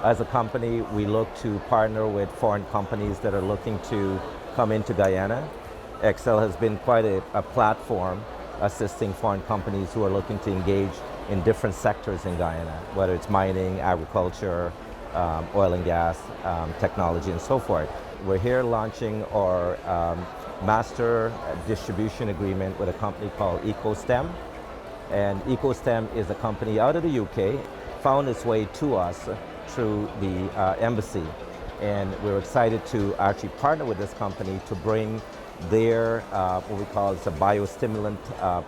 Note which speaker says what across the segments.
Speaker 1: As a company, we look to partner with foreign companies that are looking to come into Guyana. Excel has been quite a platform assisting foreign companies who are looking to engage in different sectors in Guyana, whether it's mining, agriculture, oil and gas, technology, and so forth. We're here launching our master distribution agreement with a company called EcoStem. And EcoStem is a company out of the UK, found its way to us through the embassy. And we're excited to actually partner with this company to bring their, what we call is a biostimulant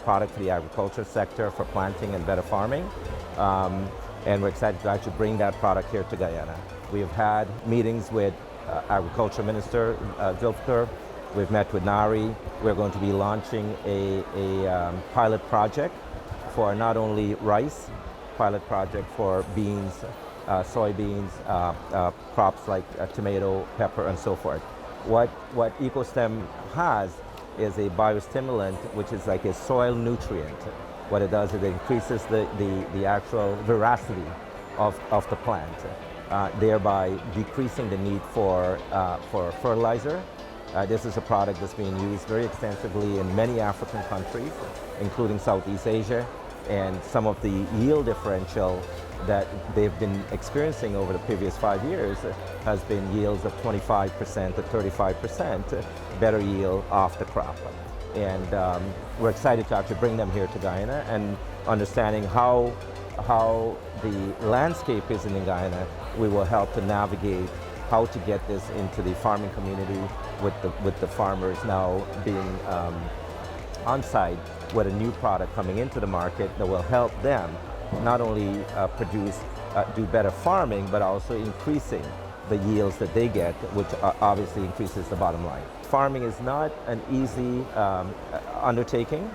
Speaker 1: product for the agriculture sector for planting and better farming. And we're excited to actually bring that product here to Guyana. We have had meetings with Agriculture Minister Zulfikar. We've met with NARI. We're going to be launching a pilot project for not only rice, pilot project for beans, soybeans, crops like tomato, pepper, and so forth. What EcoStem has is a biostimulant, which is like a soil nutrient. What it does is it increases the actual veracity of the plant, thereby decreasing the need for fertilizer. This is a product that's being used very extensively in many African countries, including Southeast Asia, and some of the yield differential that they've been experiencing over the previous 5 years has been yields of 25% to 35% better yield off the crop. And we're excited to actually bring them here to Guyana, and understanding how the landscape is in Guyana, we will help to navigate how to get this into the farming community with the farmers now being on site with a new product coming into the market that will help them not only do better farming, but also increasing the yields that they get, which obviously increases the bottom line. Farming is not an easy undertaking.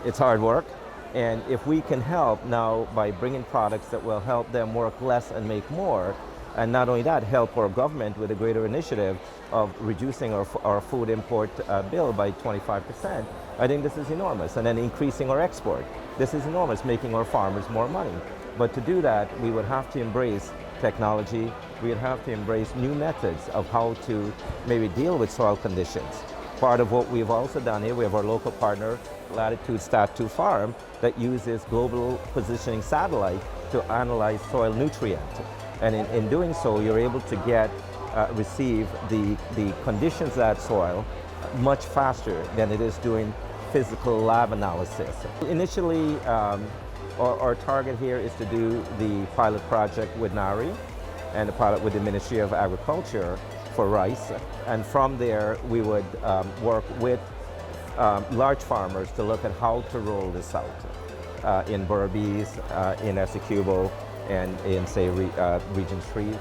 Speaker 1: It's hard work. And if we can help now by bringing products that will help them work less and make more, and not only that, help our government with a greater initiative of reducing our food import bill by 25%, I think this is enormous. And then increasing our export. This is enormous, making our farmers more money. But to do that, we would have to embrace technology. We would have to embrace new methods of how to maybe deal with soil conditions. Part of what we've also done here, we have our local partner, Latitude Stat2 Farm, that uses global positioning satellite to analyze soil nutrient. And in doing so, you're able to receive the conditions of that soil much faster than it is doing physical lab analysis. Initially, our target here is to do the pilot project with NARI and the pilot with the Ministry of Agriculture for rice. And from there, we would work with large farmers to look at how to roll this out in Berbice, in Essequibo, and in, say, Region 3.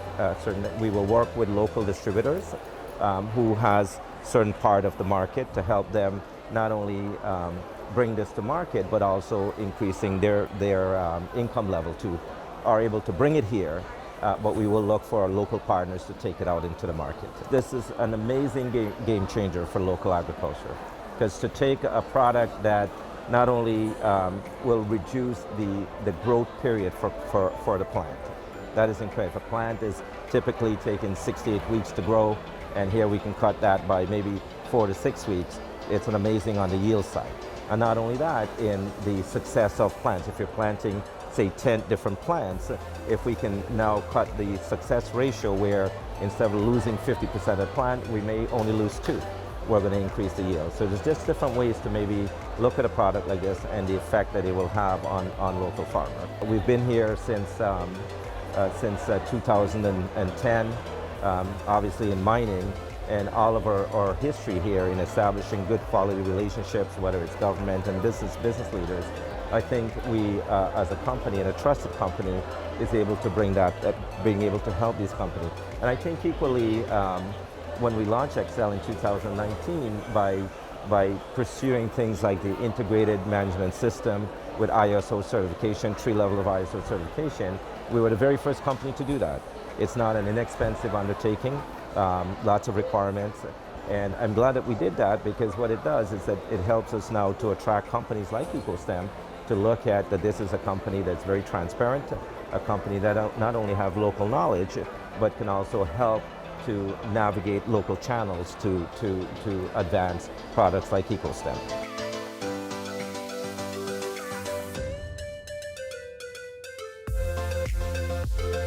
Speaker 1: We will work with local distributors who has certain part of the market to help them not only bring this to market, but also increasing their income level to are able to bring it here, but we will look for our local partners to take it out into the market. This is an amazing game changer for local agriculture, because to take a product that not only will reduce the growth period for the plant. That is incredible. A plant is typically taking 6 to 8 weeks to grow, and here we can cut that by maybe 4 to 6 weeks. It's an amazing on the yield side. And not only that, in the success of plants, if you're planting, say, 10 different plants, if we can now cut the success ratio where instead of losing 50% of the plant, we may only lose 2. We're going to increase the yield. So there's just different ways to maybe look at a product like this and the effect that it will have on local farmers. We've been here since 2010, obviously in mining, and all of our history here in establishing good quality relationships, whether it's government and business leaders. I think we, as a company and a trusted company, is able to bring that, being able to help these companies. And I think equally, when we launched Excel in 2019, by pursuing things like the integrated management system with ISO certification, 3 level of ISO certification, we were the very first company to do that. It's not an inexpensive undertaking, lots of requirements, and I'm glad that we did that, because what it does is that it helps us now to attract companies like EcoStem to look at that this is a company that's very transparent, a company that not only have local knowledge, but can also help to navigate local channels to advance products like EcoStem.